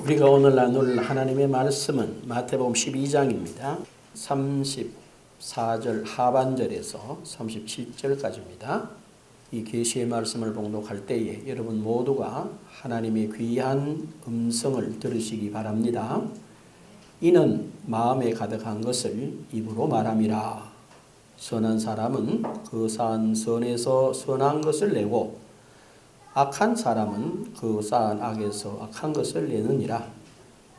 우리가 오늘 나눌 하나님의 말씀은 마태복음 12장입니다. 34절 하반절에서 37절까지입니다. 이 계시의 말씀을 봉독할 때에 여러분 모두가 하나님의 귀한 음성을 들으시기 바랍니다. 이는 마음에 가득한 것을 입으로 말함이라. 선한 사람은 그 쌓은 선에서 선한 것을 내고 악한 사람은 그 쌓은 악에서 악한 것을 내느니라.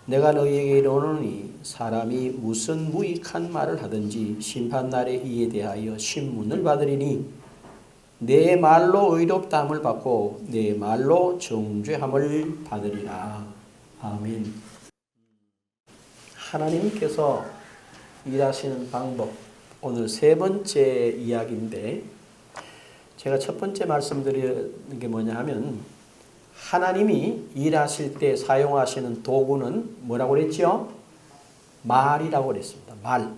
내가 너희에게 이르노니 사람이 무슨 무익한 말을 하든지 심판날에 이에 대하여 신문을 받으리니 내 말로 의롭다함을 받고 내 말로 정죄함을 받으리라. 아멘. 하나님께서 일하시는 방법, 오늘 세 번째 이야기인데 제가 첫 번째 말씀드리는 게 뭐냐 하면 하나님이 일하실 때 사용하시는 도구는 뭐라고 그랬죠? 말이라고 그랬습니다. 말.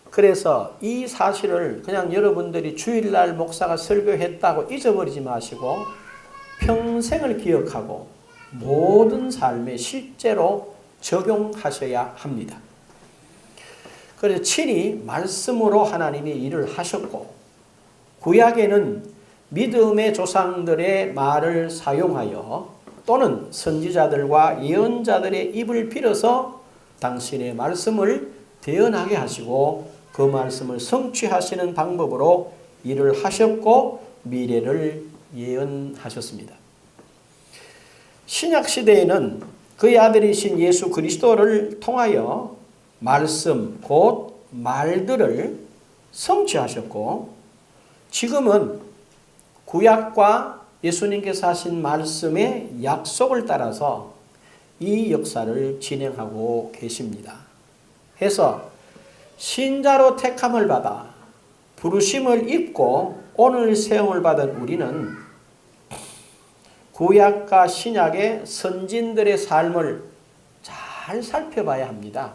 그래서 이 사실을 그냥 여러분들이 주일날 목사가 설교했다고 잊어버리지 마시고 평생을 기억하고 모든 삶에 실제로 적용하셔야 합니다. 그래서 친히 말씀으로 하나님이 일을 하셨고 구약에는 믿음의 조상들의 말을 사용하여 또는 선지자들과 예언자들의 입을 빌어서 당신의 말씀을 대언하게 하시고 그 말씀을 성취하시는 방법으로 일을 하셨고 미래를 예언하셨습니다. 신약시대에는 그의 아들이신 예수 그리스도를 통하여 말씀 곧 말들을 성취하셨고 지금은 구약과 예수님께서 하신 말씀의 약속을 따라서 이 역사를 진행하고 계십니다. 해서 신자로 택함을 받아 부르심을 입고 오늘 세움을 받은 우리는 구약과 신약의 선진들의 삶을 잘 살펴봐야 합니다.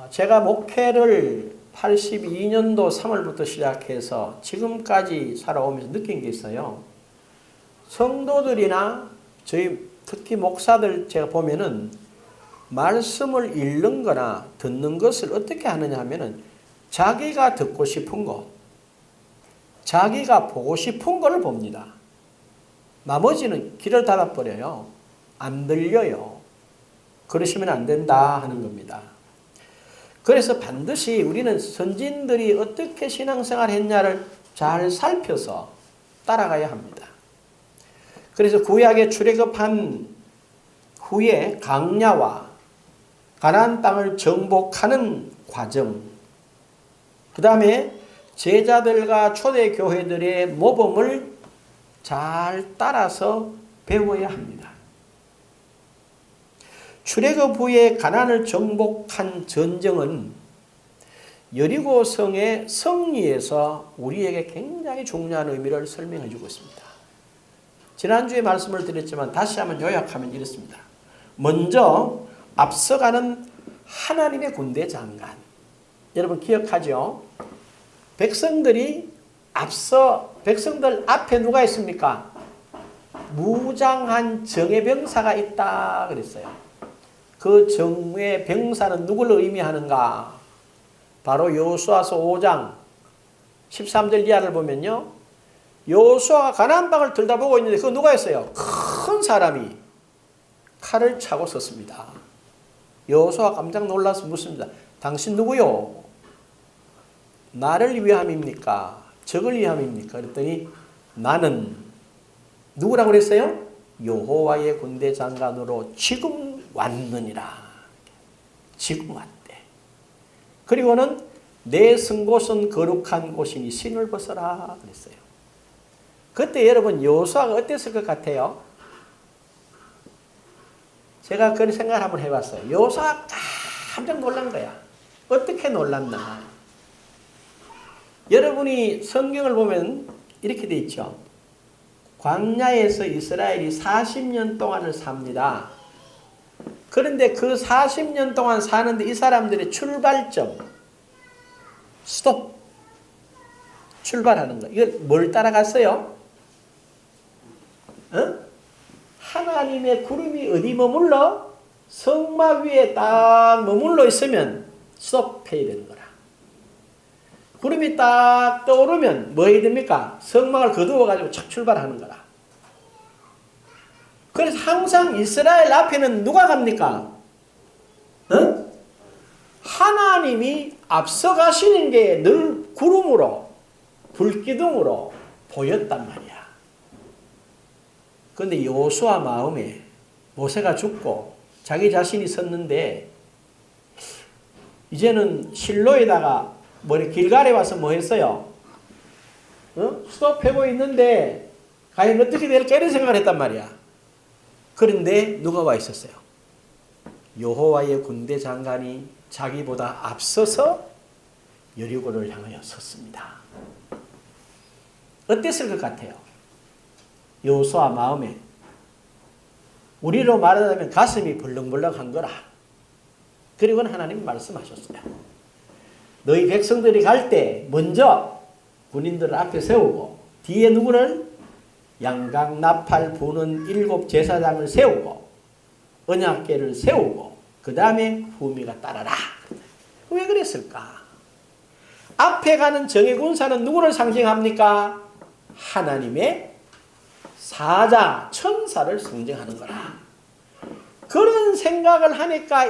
제가 목회를 82년도 3월부터 시작해서 지금까지 살아오면서 느낀 게 있어요. 성도들이나 저희 특히 목사들 제가 보면은 말씀을 읽는 거나 듣는 것을 어떻게 하느냐 하면은 자기가 듣고 싶은 거, 자기가 보고 싶은 거를 봅니다. 나머지는 길을 닫아버려요. 안 들려요. 그러시면 안 된다 하는 겁니다. 그래서 반드시 우리는 선진들이 어떻게 신앙생활 했냐를 잘 살펴서 따라가야 합니다. 그래서 구약에 출애굽한 후에 강야와 가나안 땅을 정복하는 과정, 그 다음에 제자들과 초대교회들의 모범을 잘 따라서 배워야 합니다. 출애굽 후에 가나안을 정복한 전쟁은 여리고성의 승리에서 우리에게 굉장히 중요한 의미를 설명해 주고 있습니다. 지난주에 말씀을 드렸지만 다시 한번 요약하면 이렇습니다. 먼저 앞서가는 하나님의 군대 장관. 여러분 기억하죠? 백성들 앞에 누가 있습니까? 무장한 정예병사가 있다 그랬어요. 그 정의 병사는 누구를 의미하는가? 바로 여호수아서 5장 13절 이하를 보면요. 여호수아가 가나안 방을 들여다보고 있는데 그거 누가 했어요? 큰 사람이 칼을 차고 섰습니다. 여호수아가 깜짝 놀라서 묻습니다. 당신 누구요? 나를 위함입니까? 적을 위함입니까? 그랬더니 나는 누구라고 그랬어요? 여호와의 군대 장관으로 지금 왔느니라. 지금 왔대. 그리고는 내 쓴 곳은 거룩한 곳이니 신을 벗어라 그랬어요. 그때 여러분 여호수아가 어땠을 것 같아요? 제가 그런 생각을 한번 해봤어요. 여호수아가 깜짝 놀란 거야. 어떻게 놀랐나? 여러분이 성경을 보면 이렇게 돼 있죠. 광야에서 이스라엘이 40년 동안을 삽니다. 그런데 그 40년 동안 사는데 이 사람들의 출발점, 스톱, 출발하는 거. 이걸 뭘 따라갔어요? 하나님의 구름이 어디 머물러? 성막 위에 딱 머물러 있으면 스톱해야 되는 거라. 구름이 딱 떠오르면 뭐 해야 됩니까? 성막을 거두어가지고 착 출발하는 거라. 그래서 항상 이스라엘 앞에는 누가 갑니까? 하나님이 앞서가시는 게 늘 구름으로, 불기둥으로 보였단 말이야. 그런데 여호수아 마음에 모세가 죽고 자기 자신이 섰는데 이제는 실로에다가 길갈에 와서 뭐 했어요? 스톱하고 있는데 과연 어떻게 될까 이런 생각을 했단 말이야. 그런데 누가 와 있었어요? 여호와의 군대 장관이 자기보다 앞서서 여리고를 향하여 섰습니다. 어땠을 것 같아요? 여호수아 마음에 우리로 말하자면 가슴이 벌렁벌렁한 거라. 그리고는 하나님이 말씀하셨어요. 너희 백성들이 갈 때 먼저 군인들을 앞에 세우고 뒤에 누구를? 양각 나팔 부는 7 제사장을 세우고 언약궤를 세우고 그 다음에 후미가 따라라. 왜 그랬을까? 앞에 가는 정예 군사는 누구를 상징합니까? 하나님의 사자, 천사를 상징하는 거라. 그런 생각을 하니까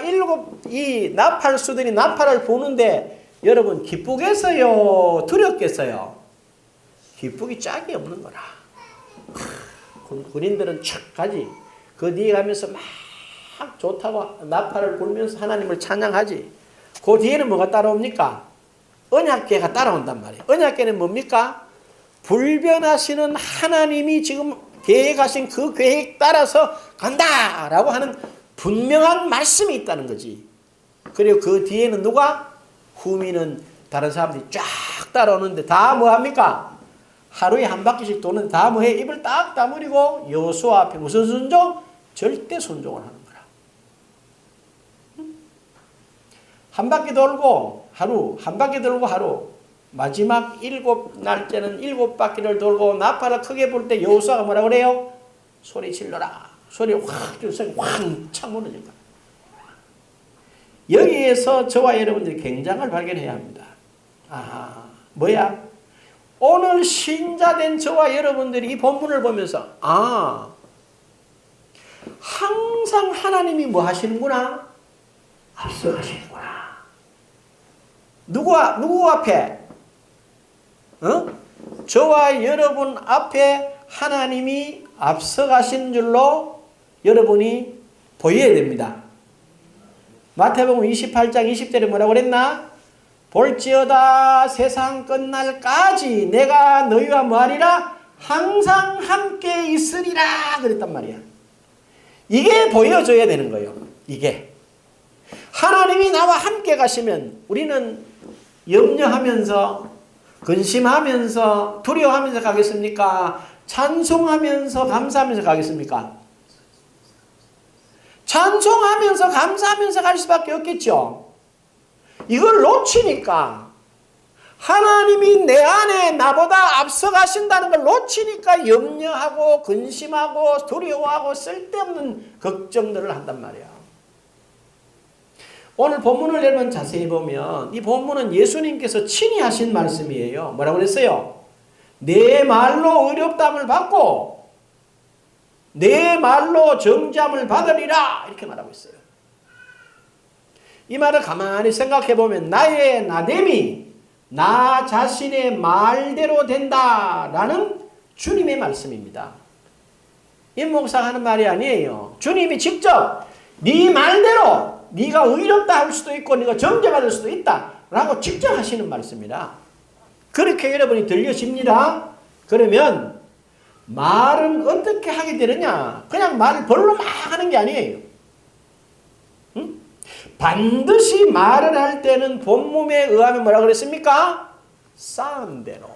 이 나팔수들이 나팔을 부는데 여러분 기쁘겠어요? 두렵겠어요? 기쁘기 짝이 없는 거라. 군인들은 촥 가지. 그 뒤에 가면서 막 좋다고 나팔을 불면서 하나님을 찬양하지. 그 뒤에는 뭐가 따라옵니까? 언약궤가 따라온단 말이에요. 언약궤는 뭡니까? 불변하시는 하나님이 지금 계획하신 그 계획 따라서 간다라고 하는 분명한 말씀이 있다는 거지. 그리고 그 뒤에는 누가? 후미는 다른 사람들이 쫙 따라오는데 다 뭐합니까? 하루에 한 바퀴씩 도는 다 뭐해? 입을 딱 다물이고 여호수아 앞에 무슨 순종? 절대 순종을 하는 거라. 한 바퀴 돌고 하루, 한 바퀴 돌고 하루. 마지막 7날째는 7바퀴를 돌고 나팔을 크게 불 때 여호수아가 뭐라 그래요? 소리 질러라. 소리 확 질러서 왕창 무너진 거야. 여기에서 저와 여러분들이 굉장을 발견해야 합니다. 아하, 뭐야? 오늘 신자된 저와 여러분들이 이 본문을 보면서 항상 하나님이 뭐 하시는구나? 앞서가시는구나. 누구 앞에? 저와 여러분 앞에 하나님이 앞서가신 줄로 여러분이 보여야 됩니다. 마태복음 28장 20절에 뭐라고 그랬나? 볼지어다 세상 끝날까지 내가 너희와 뭐하리라? 항상 함께 있으리라 그랬단 말이야. 이게 보여줘야 되는 거예요. 이게. 하나님이 나와 함께 가시면 우리는 염려하면서 근심하면서 두려워하면서 가겠습니까? 찬송하면서 감사하면서 가겠습니까? 찬송하면서 감사하면서 갈 수밖에 없겠죠. 이걸 놓치니까 하나님이 내 안에 나보다 앞서가신다는 걸 놓치니까 염려하고 근심하고 두려워하고 쓸데없는 걱정들을 한단 말이야. 오늘 본문을 여러분 자세히 보면 이 본문은 예수님께서 친히 하신 말씀이에요. 뭐라고 그랬어요? 내 말로 의롭다함을 받고 내 말로 정죄함을 받으리라 이렇게 말하고 있어요. 이 말을 가만히 생각해 보면 나의 나됨이 나 자신의 말대로 된다라는 주님의 말씀입니다. 임 목사가 하는 말이 아니에요. 주님이 직접 네 말대로 네가 의롭다 할 수도 있고 네가 정죄받을 수도 있다 라고 직접 하시는 말씀이라 그렇게 여러분이 들려집니다. 그러면 말은 어떻게 하게 되느냐? 그냥 말을 벌로 막 하는 게 아니에요. 응? 반드시 말을 할 때는 본문에 의하면 뭐라고 그랬습니까? 쌓은 대로.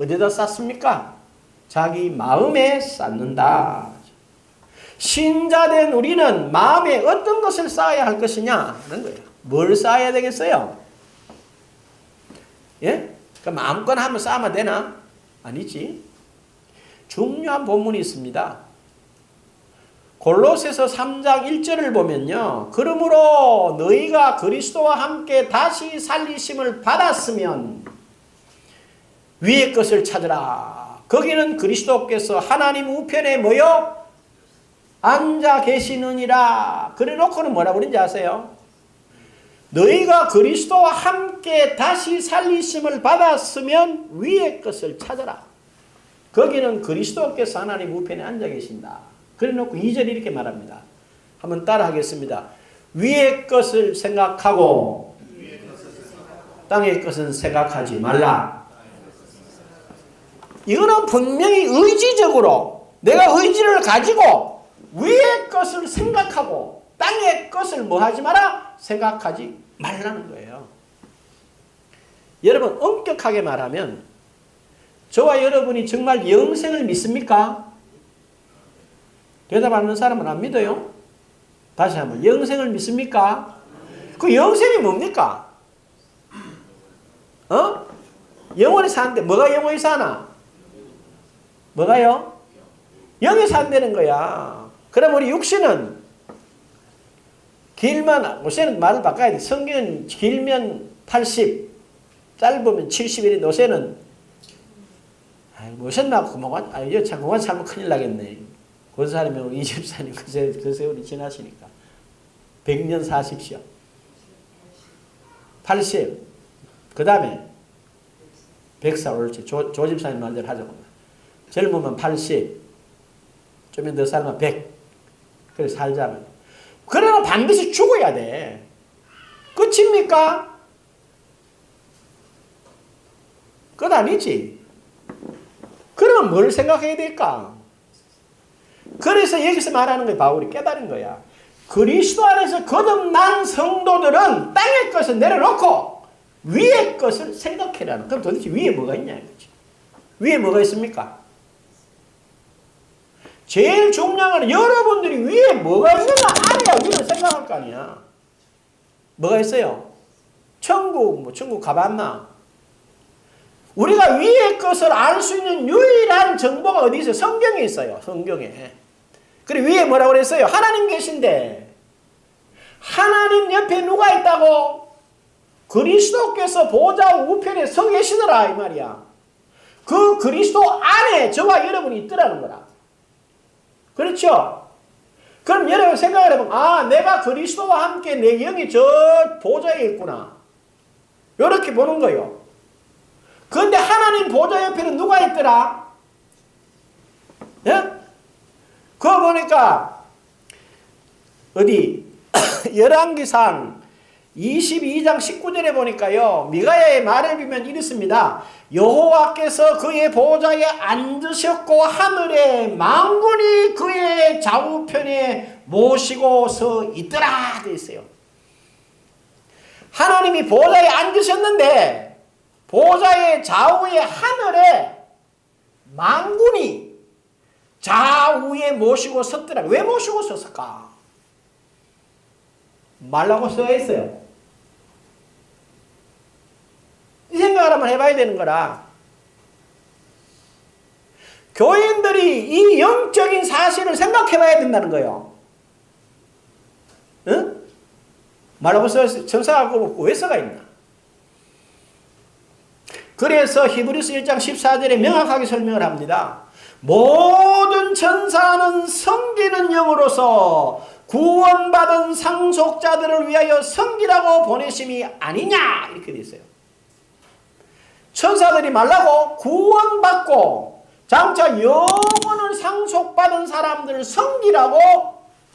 어디다 쌓습니까? 자기 마음에 쌓는다. 신자된 우리는 마음에 어떤 것을 쌓아야 할 것이냐 하는 거예요. 뭘 쌓아야 되겠어요? 예? 그 마음껏 하면 쌓으면 되나? 아니지. 중요한 본문이 있습니다. 골로새서 3장 1절을 보면요. 그러므로 너희가 그리스도와 함께 다시 살리심을 받았으면 위의 것을 찾으라. 거기는 그리스도께서 하나님 우편에 모여 앉아 계시느니라. 그래 놓고는 뭐라고 그런지 아세요? 너희가 그리스도와 함께 다시 살리심을 받았으면 위의 것을 찾아라. 거기는 그리스도께서 하나님 우편에 앉아 계신다. 그래 놓고 2절이 이렇게 말합니다. 한번 따라 하겠습니다. 위의 것을 생각하고 땅의 것은 생각하지 말라. 이거는 분명히 의지적으로 내가 의지를 가지고 위의 것을 생각하고 땅의 것을 뭐 하지 마라? 생각하지 말라는 거예요. 여러분 엄격하게 말하면 저와 여러분이 정말 영생을 믿습니까? 대답하는 사람은 안 믿어요. 다시 한번 영생을 믿습니까? 그 영생이 뭡니까? 영원히 사는데 뭐가 영원히 사나? 뭐가요? 영이 산다는 거야. 그럼 우리 육신은 길면, 요새는 말을 바꿔야 돼. 성경은 길면 80, 짧으면 70일인데 요새는 요새는 막 그만, 참 그만 살면 큰일 나겠네. 권사님하고 이집사님 그 세월이 지나시니까 100년 사십시오. 80. 그 다음에 100살 옳지. 조집사님 말대로 하자고. 젊으면 80. 좀 더 살면 100. 그래 살자면. 그러나 반드시 죽어야 돼. 끝입니까? 끝 아니지. 그러면 뭘 생각해야 될까? 그래서 여기서 말하는 거야. 바울이 깨달은 거야. 그리스도 안에서 거듭난 성도들은 땅의 것을 내려놓고 위의 것을 생각해라는. 그럼 도대체 위에 뭐가 있냐 이거지. 위에 뭐가 있습니까? 제일 중요한 건 여러분들이 위에 뭐가 있는가 알아야 위를 생각할 거 아니야. 뭐가 있어요? 천국, 천국 가봤나? 우리가 위의 것을 알 수 있는 유일한 정보가 어디 있어요? 성경에 있어요. 성경에. 그리고 위에 뭐라고 그랬어요? 하나님 계신데. 하나님 옆에 누가 있다고? 그리스도께서 보좌 우편에 서 계시더라 이 말이야. 그 그리스도 안에 저와 여러분이 있더라는 거라. 그렇죠? 그럼 여러분 생각을 해보면 내가 그리스도와 함께 내 영이 저 보좌에 있구나. 이렇게 보는 거예요. 그런데 하나님 보좌 옆에는 누가 있더라? 예? 그거 보니까 어디 열왕기상 22장 19절에 보니까요. 미가야의 말을 비면 이렇습니다. 여호와께서 그의 보좌에 앉으셨고 하늘의 만군이 그의 좌우편에 모시고 서 있더라 되어 있어요. 하나님이 보좌에 앉으셨는데 보좌의 좌우의 하늘에 만군이 좌우에 모시고 섰더라. 왜 모시고 섰을까? 말라고 써 있어요. 이 생각을 한번 해봐야 되는 거라. 교인들이 이 영적인 사실을 생각해봐야 된다는 거예요. 응? 말라고 써 있어요. 정사하고 왜 써가 있나? 그래서 히브리서 1장 14절에 명확하게 설명을 합니다. 모든 천사는 섬기는 영으로서 구원받은 상속자들을 위하여 섬기라고 보내심이 아니냐 이렇게 되어 있어요. 천사들이 말라고 구원받고 장차 영원을 상속받은 사람들을 섬기라고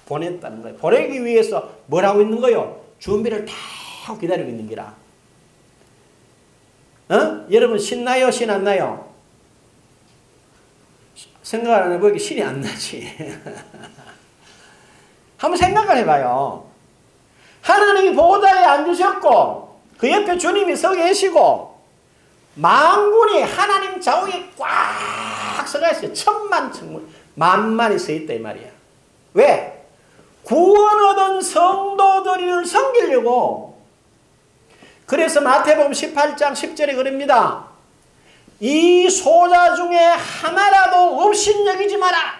보냈다는 거예요. 보내기 위해서 뭘 하고 있는 거예요? 준비를 다 기다리고 있는 기라. 여러분 신나요? 신 안 나요? 생각을 안 해보니까 신이 안 나지. 한번 생각을 해봐요. 하나님이 보좌에 앉으셨고 그 옆에 주님이 서 계시고 만군이 하나님 좌우에 꽉 서가 있어요. 천만 만만이 서 있다 이 말이야. 왜? 구원 얻은 성도들을 섬기려고. 그래서 마태복음 18장 10절에 그럽니다. 이 소자 중에 하나라도 없인 여기지 마라.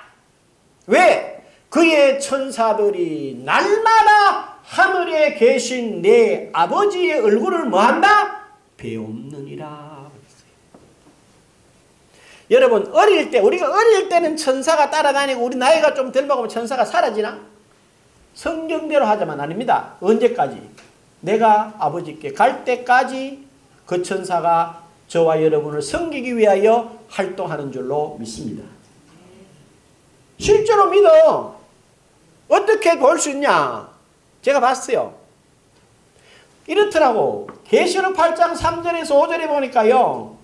왜? 그의 천사들이 날마다 하늘에 계신 내 아버지의 얼굴을 뭐한다? 배움느니라. 여러분 우리가 어릴 때는 천사가 따라다니고 우리 나이가 좀 덜 먹으면 천사가 사라지나? 성경대로 하자면 아닙니다. 언제까지? 내가 아버지께 갈 때까지 그 천사가 저와 여러분을 섬기기 위하여 활동하는 줄로 믿습니다. 실제로 믿어. 어떻게 볼 수 있냐? 제가 봤어요. 이렇더라고. 계시록 8장 3절에서 5절에 보니까요.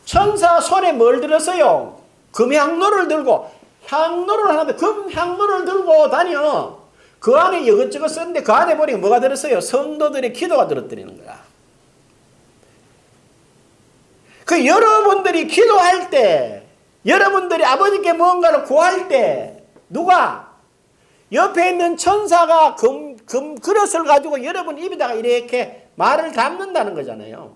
천사 손에 뭘 들었어요? 금향로를 들고 향로를 하는데 금향로를 들고 다녀. 그 안에 이것저것 썼는데 그 안에 보니까 뭐가 들었어요? 성도들의 기도가 들었다는 거야. 그 여러분들이 기도할 때, 여러분들이 아버지께 무언가를 구할 때 누가 옆에 있는 천사가 금 그릇을 가지고 여러분 입에다가 이렇게 말을 담는다는 거잖아요.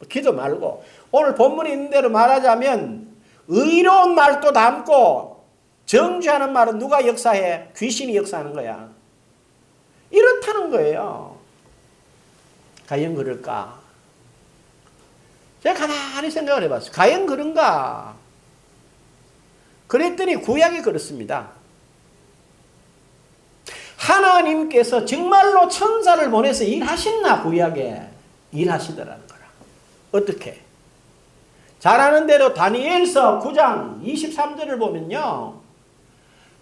기도 말고 오늘 본문에 있는 대로 말하자면 의로운 말도 담고 정죄하는 말은 누가 역사해? 귀신이 역사하는 거야. 이렇다는 거예요. 과연 그럴까? 제가 가만히 생각을 해봤어요. 과연 그런가? 그랬더니 구약이 그렇습니다. 하나님께서 정말로 천사를 보내서 일하셨나? 구약에 일하시더라는 거라. 어떻게? 잘 아는 대로 다니엘서 9장 23절을 보면요.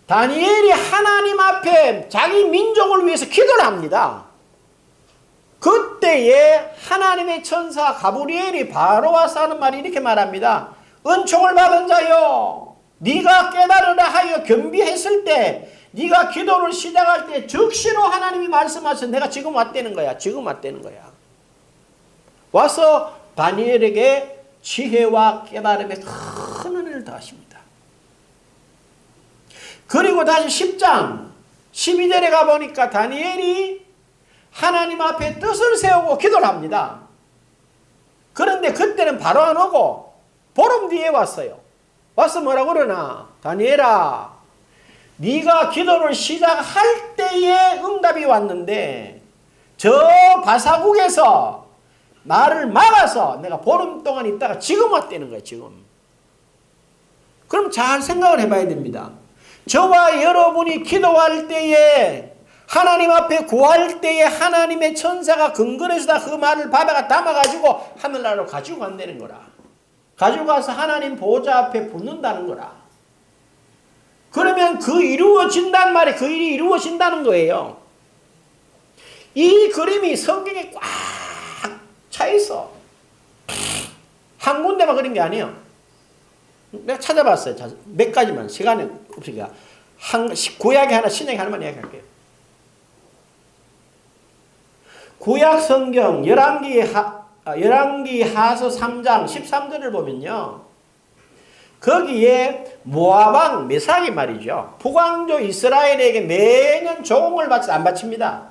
다니엘이 하나님 앞에 자기 민족을 위해서 기도를 합니다. 그때에 하나님의 천사 가브리엘이 바로 와서 하는 말이 이렇게 말합니다. 은총을 받은 자여, 네가 깨달으라 하여 겸비했을 때, 네가 기도를 시작할 때 즉시로 하나님이 말씀하셔서 내가 지금 왔다는 거야. 지금 왔다는 거야. 와서 다니엘에게 지혜와 깨달음의 큰 은혜를 더하십니다. 그리고 다시 10장 12절에 가보니까 다니엘이 하나님 앞에 뜻을 세우고 기도를 합니다. 그런데 그때는 바로 안 오고 보름 뒤에 왔어요. 와서 뭐라고 그러나? 다니엘아, 네가 기도를 시작할 때에 응답이 왔는데 저 바사국에서 나를 막아서 내가 보름 동안 있다가 지금 왔다는 거예요. 지금. 그럼 잘 생각을 해봐야 됩니다. 저와 여러분이 기도할 때에 하나님 앞에 구할 때에 하나님의 천사가 근거리에서 그 말을 받아가 담아가지고 하늘나라로 가지고 간다는 거라. 가지고 가서 하나님 보호자 앞에 붙는다는 거라. 그러면 그 이루어진다는 말이 그 일이 이루어진다는 거예요. 이 그림이 성경에 꽉 차 있어. 한 군데만 그린 게 아니에요. 내가 찾아봤어요. 몇 가지만. 시간이 없으니까. 구약에 하나, 신약에 하나만 이야기할게요. 구약 성경 열왕기 하서 3장 13절을 보면요. 거기에 모압 왕 메삭이 말이죠. 북왕조 이스라엘에게 매년 조공을 안 바칩니다.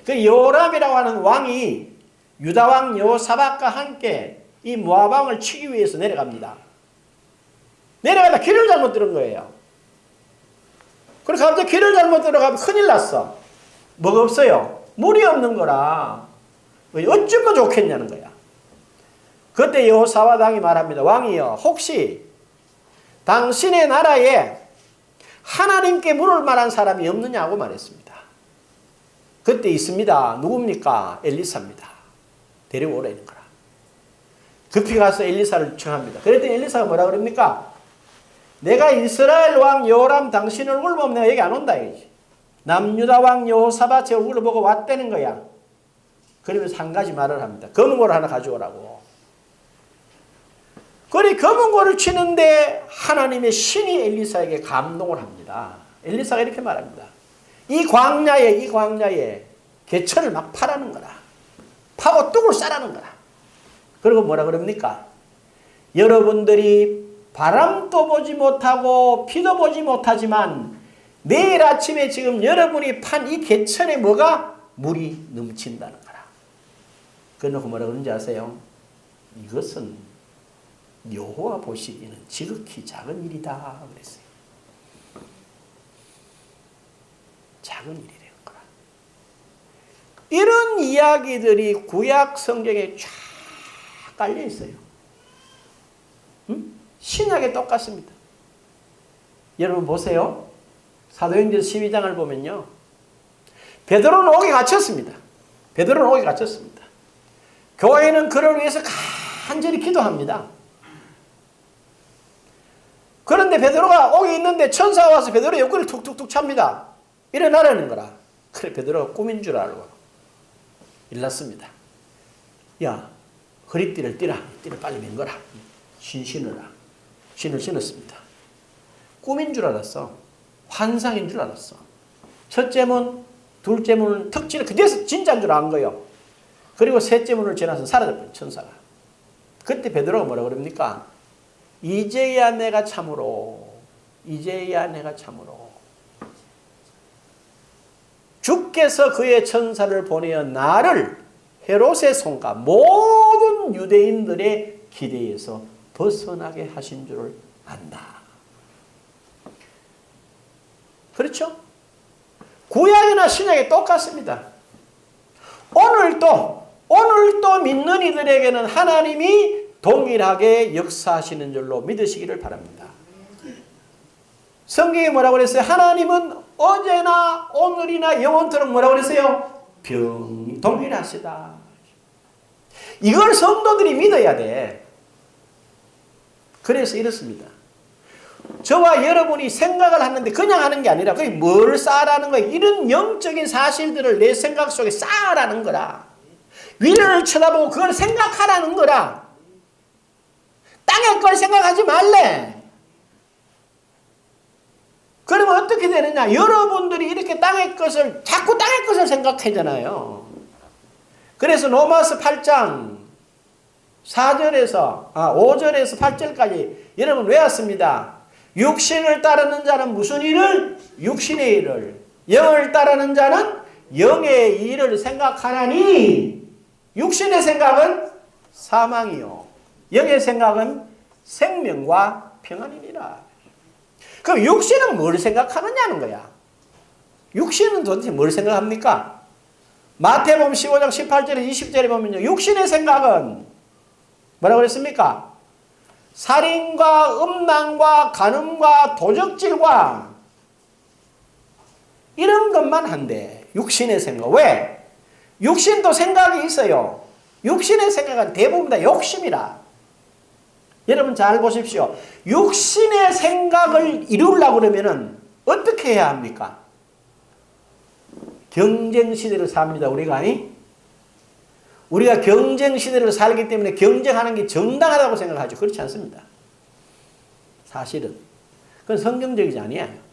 그 요람이라고 하는 왕이 유다 왕 여호사밧과 함께 이 모압 왕을 치기 위해서 내려갑니다. 내려가다 길을 잘못 들은 거예요. 그래서 갑자기 길을 잘못 들어가면 큰일 났어. 뭐가 없어요? 물이 없는 거라. 어쩌면 좋겠냐는 거야. 그때 여호사밧 왕이 말합니다. 왕이여, 혹시 당신의 나라에 하나님께 물을 만한 사람이 없느냐고 말했습니다. 그때 있습니다. 누굽니까? 엘리사입니다. 데리고 오라는 거라. 급히 가서 엘리사를 청합니다. 그랬더니 엘리사가 뭐라 그럽니까? 내가 이스라엘 왕 여호람 당신 얼굴 보면 내가 여기 안 온다 이거지. 남유다 왕 여호사밧 제 얼굴을 보고 왔다는 거야. 그러면서 한 가지 말을 합니다. 검은고를 하나 가져오라고. 그리 검은고를 치는데 하나님의 신이 엘리사에게 감동을 합니다. 엘리사가 이렇게 말합니다. 이 광야에 개천을 막 파라는 거라. 파고 뚝을 싸라는 거라. 그리고 뭐라 그럽니까? 여러분들이 바람도 보지 못하고 피도 보지 못하지만 내일 아침에 지금 여러분이 판 이 개천에 뭐가? 물이 넘친다는 거라. 그러고 뭐라 그런지 아세요? 이것은 여호와 보시기에는 지극히 작은 일이다 그랬어요. 작은 일이 되는 거라. 이런 이야기들이 구약 성경에 쫙 깔려 있어요. 신약에 똑같습니다. 여러분 보세요. 사도행전 12장을 보면요. 베드로는 옥에 갇혔습니다. 베드로는 옥에 갇혔습니다. 교회는 그를 위해서 간절히 기도합니다. 그런데 베드로가 옥에 있는데 천사가 와서 베드로의 옆구리를 툭툭툭 찹니다. 일어나라는 거라. 그래 베드로가 꿈인 줄 알고 일났습니다. 야 허리띠를 띠라. 띠를 빨리 맨 거라. 신으라. 신을 신었습니다. 꿈인 줄 알았어. 환상인 줄 알았어. 첫째 문, 둘째 문은 턱 지나 그제서 진짜인 줄 안 거예요. 그리고 셋째 문을 지나서 사라져버린 천사가. 그때 베드로가 뭐라 그럽니까? 이제야 내가 참으로 주께서 그의 천사를 보내어 나를 헤롯의 손과 모든 유대인들의 기대에서 벗어나게 하신 줄을 안다. 그렇죠? 구약이나 신약이 똑같습니다. 오늘도 믿는 이들에게는 하나님이 동일하게 역사하시는 줄로 믿으시기를 바랍니다. 성경에 뭐라고 그랬어요? 하나님은 어제나 오늘이나 영원토록 뭐라고 그랬어요? 동일하시다. 이걸 성도들이 믿어야 돼. 그래서 이렇습니다. 저와 여러분이 생각을 하는데 그냥 하는 게 아니라 그게 뭘 쌓으라는 거예요. 이런 영적인 사실들을 내 생각 속에 쌓으라는 거라. 위를 쳐다보고 그걸 생각하라는 거라. 땅의 걸 생각하지 말래. 그러면 어떻게 되느냐? 여러분들이 이렇게 자꾸 땅의 것을 생각하잖아요. 그래서 로마서 8장 5절에서 8절까지 여러분 외웠습니다. 육신을 따르는 자는 무슨 일을? 육신의 일을. 영을 따르는 자는 영의 일을 생각하나니 육신의 생각은 사망이요. 영의 생각은 생명과 평안이니라. 그럼 육신은 뭘 생각하느냐는 거야. 육신은 도대체 뭘 생각합니까? 마태복음 15장 18절에 20절에 보면요. 육신의 생각은 뭐라고 그랬습니까? 살인과 음란과 간음과 도적질과 이런 것만 한대. 육신의 생각. 왜? 육신도 생각이 있어요. 육신의 생각은 대부분 다 욕심이라. 여러분 잘 보십시오. 육신의 생각을 이루려고 그러면은 어떻게 해야 합니까? 경쟁시대를 삽니다. 우리가 경쟁시대를 살기 때문에 경쟁하는 게 정당하다고 생각하죠. 그렇지 않습니다. 사실은. 그건 성경적이지 아니에요.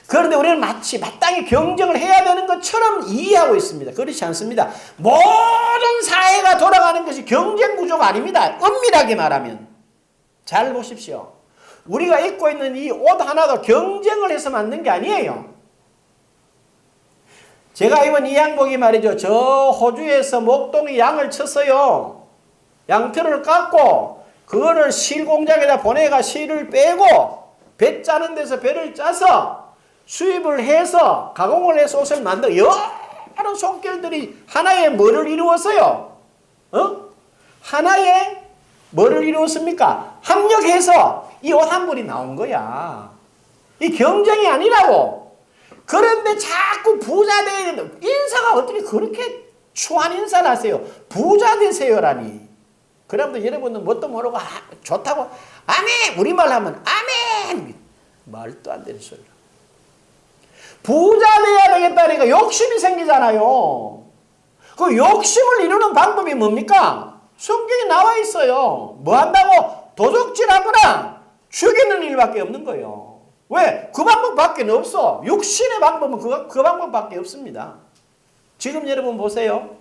그런데 우리는 마치 마땅히 경쟁을 해야 되는 것처럼 이해하고 있습니다. 그렇지 않습니다. 모든 사회가 돌아가는 것이 경쟁 구조가 아닙니다. 엄밀하게 말하면. 잘 보십시오. 우리가 입고 있는 이 옷 하나도 경쟁을 해서 만든 게 아니에요. 제가 입은 이 양복이 말이죠. 저 호주에서 목동에 양을 쳤어요. 양털을 깎고 그거를 실 공장에다 보내가 실을 빼고 배 짜는 데서 배를 짜서 수입을 해서 가공을 해서 옷을 만들어 여러 손길들이 하나의 뭐를 이루었어요? 하나의 뭐를 이루었습니까? 합력해서 이 옷 한 벌이 나온 거야. 이 경쟁이 아니라고. 그런데 자꾸 부자 되야 된다. 인사가 어떻게 그렇게 추한 인사를 하세요? 부자 되세요라니. 그러면 여러분은 뭣도 모르고 좋다고 아멘 우리말 하면 아멘 말도 안 되는 소리라. 부자 돼야 되겠다니까 욕심이 생기잖아요. 그 욕심을 이루는 방법이 뭡니까? 성경에 나와 있어요. 뭐 한다고? 도적질하거나 죽이는 일밖에 없는 거예요. 왜? 그 방법밖에 없어. 육신의 방법은 그 방법밖에 없습니다. 지금 여러분 보세요.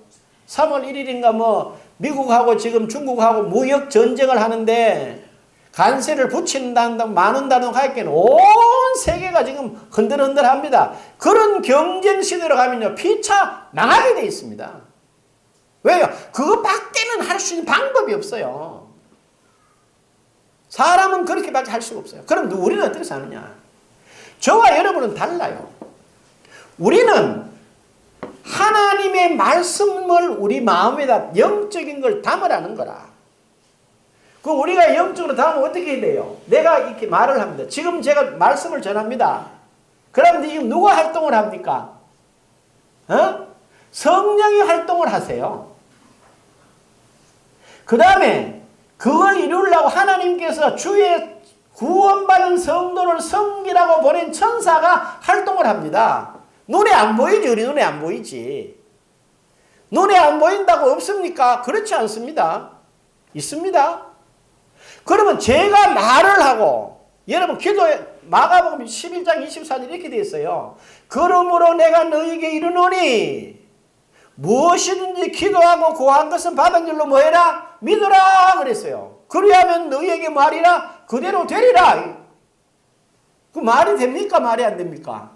3월 1일인가 미국하고 지금 중국하고 무역 전쟁을 하는데 간세를 붙인다는 많은 단어가 하기에는 온 세계가 지금 흔들흔들합니다. 그런 경쟁 시대로 가면요 피차 망하게 돼 있습니다. 왜요? 그것밖에는 할 수 있는 방법이 없어요. 사람은 그렇게밖에 할 수가 없어요. 그럼 우리는 어떻게 사느냐? 저와 여러분은 달라요. 우리는 하나님의 말씀을 우리 마음에다 영적인 걸 담으라는 거라. 그 우리가 영적으로 담으면 어떻게 해야 돼요? 내가 이렇게 말을 합니다. 지금 제가 말씀을 전합니다. 그러면 지금 누가 활동을 합니까? 성령이 활동을 하세요. 그 다음에 그걸 이루려고 하나님께서 주의 구원받은 성도를 섬기라고 보낸 천사가 활동을 합니다. 눈에 안 보이지. 우리 눈에 안 보이지. 눈에 안 보인다고 없습니까? 그렇지 않습니다. 있습니다. 그러면 제가 말을 하고 여러분 기도에 마가복음 11장 24절 이렇게 되어 있어요. 그러므로 내가 너희에게 이르노니 무엇이든지 기도하고 구한 것은 받은 줄로 뭐해라? 믿으라 그랬어요. 그리하면 너희에게 말이라 그대로 되리라. 그 말이 됩니까? 말이 안 됩니까?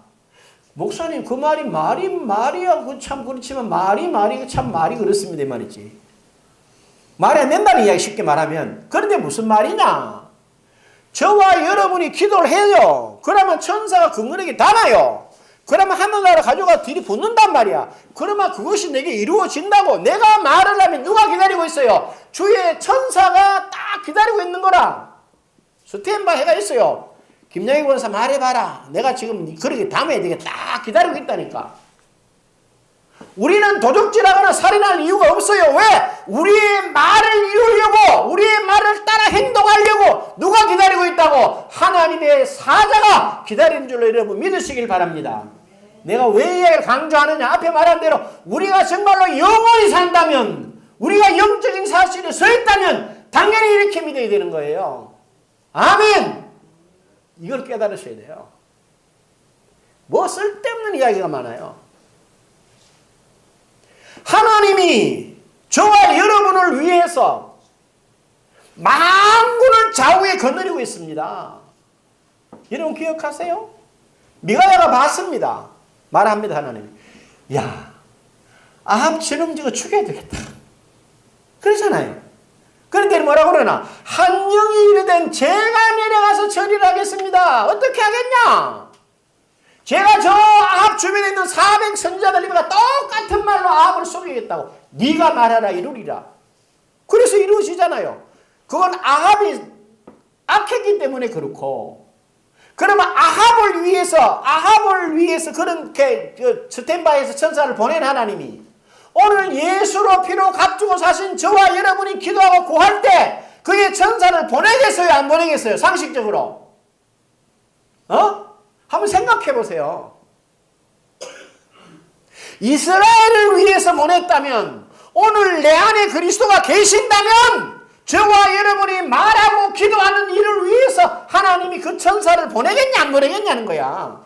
목사님 그 말이야 그 참 그렇지만 말이 참 말이 그렇습니다 이 말이지. 말이 안 된다는 이야기 쉽게 말하면. 그런데 무슨 말이냐? 저와 여러분이 기도를 해요. 그러면 천사가 그물에게 담아요. 그러면 하늘나라 가져가 들이붓는단 말이야. 그러면 그것이 내게 이루어진다고. 내가 말을 하면 누가 기다리고 있어요? 주의 천사가 딱 기다리고 있는 거라. 스탠바이 해가 있어요. 김영희 권사 말해봐라. 내가 지금 그렇게 담아야 되겠다. 딱 기다리고 있다니까. 우리는 도둑질하거나 살인할 이유가 없어요. 왜? 우리의 말을 이루려고, 우리의 말을 따라 행동하려고 누가 기다리고 있다고? 하나님의 사자가 기다리는 줄로 여러분 믿으시길 바랍니다. 내가 왜 이야기를 강조하느냐? 앞에 말한 대로 우리가 정말로 영원히 산다면, 우리가 영적인 사실에 서 있다면 당연히 이렇게 믿어야 되는 거예요. 아멘! 이걸 깨달으셔야 돼요. 뭐 쓸데없는 이야기가 많아요. 하나님이 저와 여러분을 위해서 만군을 좌우에 거느리고 있습니다. 여러분 기억하세요? 미가야가 봤습니다. 말합니다. 하나님이. 야, 아합 진흥지가 죽여야 되겠다. 그러잖아요. 그런데 뭐라고 그러나? 한 영이 이르된 제가 내려가서 처리를 하겠습니다. 어떻게 하겠냐? 제가 저 아합 주변에 있는 400 선지자들과 똑같은 말로 아합을 속이겠다고. 네가 말하라 이루리라. 그래서 이루어지잖아요. 그건 아합이 악했기 때문에 그렇고. 그러면 아합을 위해서 그렇게 스탠바이에서 천사를 보낸 하나님이 오늘 예수로 피로 값주고 사신 저와 여러분이 기도하고 구할 때 그의 천사를 보내겠어요? 안 보내겠어요? 상식적으로. 한번 생각해 보세요. 이스라엘을 위해서 보냈다면 오늘 내 안에 그리스도가 계신다면 저와 여러분이 말하고 기도하는 일을 위해서 하나님이 그 천사를 보내겠냐 안 보내겠냐는 거야.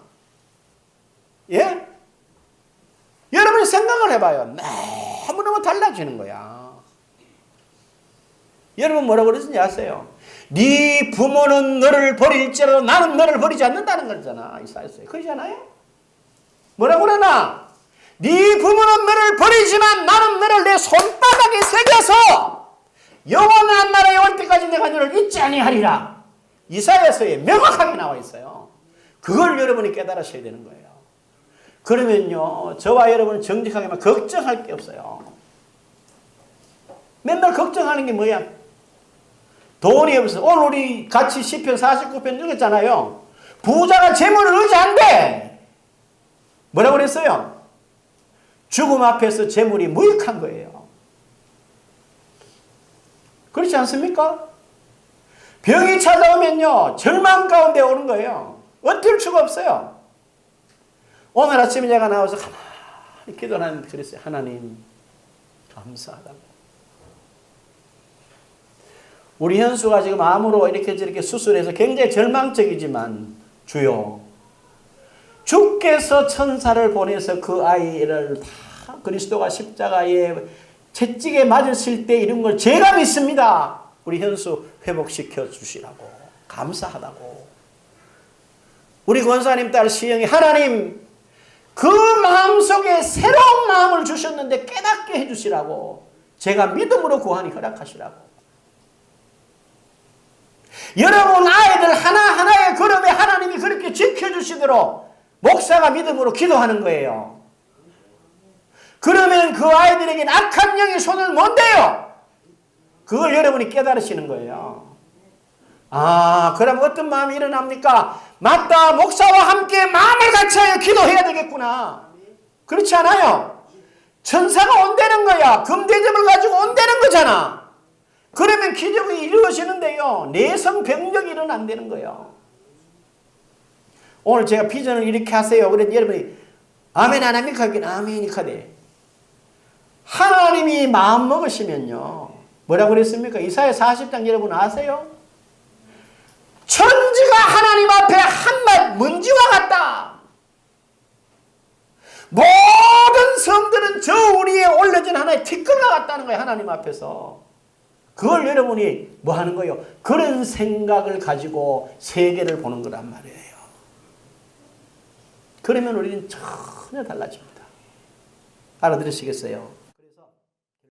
예? 여러분이 생각을 해봐요. 너무너무 달라지는 거야. 여러분 뭐라고 그러는지 아세요? 네 부모는 너를 버릴지라도 나는 너를 버리지 않는다는 거잖아. 이사야서에. 그러잖아요? 뭐라고 그러나? 네 부모는 너를 버리지만 나는 너를 내 손바닥에 새겨서 영원한 나라에 올 때까지 내가 너를 잊지 아니하리라. 이사야서에 명확하게 나와 있어요. 그걸 여러분이 깨달으셔야 되는 거예요. 그러면요, 저와 여러분은 정직하게만 걱정할 게 없어요. 맨날 걱정하는 게 뭐야? 돈이 없어. 오늘 우리 같이 시편 49편 읽었잖아요. 부자가 재물을 의지한대. 뭐라고 그랬어요? 죽음 앞에서 재물이 무익한 거예요. 그렇지 않습니까? 병이 찾아오면요, 절망 가운데 오는 거예요. 어쩔 수가 없어요. 오늘 아침에 제가 나와서 가만히 기도하는데 그랬어요. 하나님, 감사하다고. 우리 현수가 지금 암으로 이렇게 저렇게 수술해서 굉장히 절망적이지만 주여, 주께서 천사를 보내서 그 아이를 다 그리스도가 십자가에 채찍에 맞으실 때 이런 걸 제가 믿습니다. 우리 현수 회복시켜 주시라고. 감사하다고. 우리 권사님 딸 시영이 하나님 그 마음속에 새로운 마음을 주셨는데 깨닫게 해주시라고. 제가 믿음으로 구하니 허락하시라고. 여러분 아이들 하나하나의 걸음에 하나님이 그렇게 지켜주시도록 목사가 믿음으로 기도하는 거예요. 그러면 그 아이들에겐 악한 영이 손을 못 대요. 그걸 여러분이 깨달으시는 거예요. 아, 그럼 어떤 마음이 일어납니까? 맞다, 목사와 함께 마음을 같이하여 기도해야 되겠구나. 그렇지 않아요? 천사가 온다는 거야. 금대접을 가지고 온다는 거잖아. 그러면 기적이 이루어지는데요, 내성병력이 일어난다는 거예요. 오늘 제가 비전을 이렇게 하세요. 그래서 여러분이 아멘 안 합니까? 아멘이카 돼. 하나님이 마음 먹으시면요, 뭐라고 그랬습니까? 이사야 40장 여러분 아세요? 천지가 하나님 앞에 한낱 먼지와 같다. 모든 성들은 저 위에 올려진 하나의 티끌과 같다는 거예요. 하나님 앞에서. 그걸 여러분이 뭐 하는 거예요? 그런 생각을 가지고 세계를 보는 거란 말이에요. 그러면 우리는 전혀 달라집니다. 알아들으시겠어요?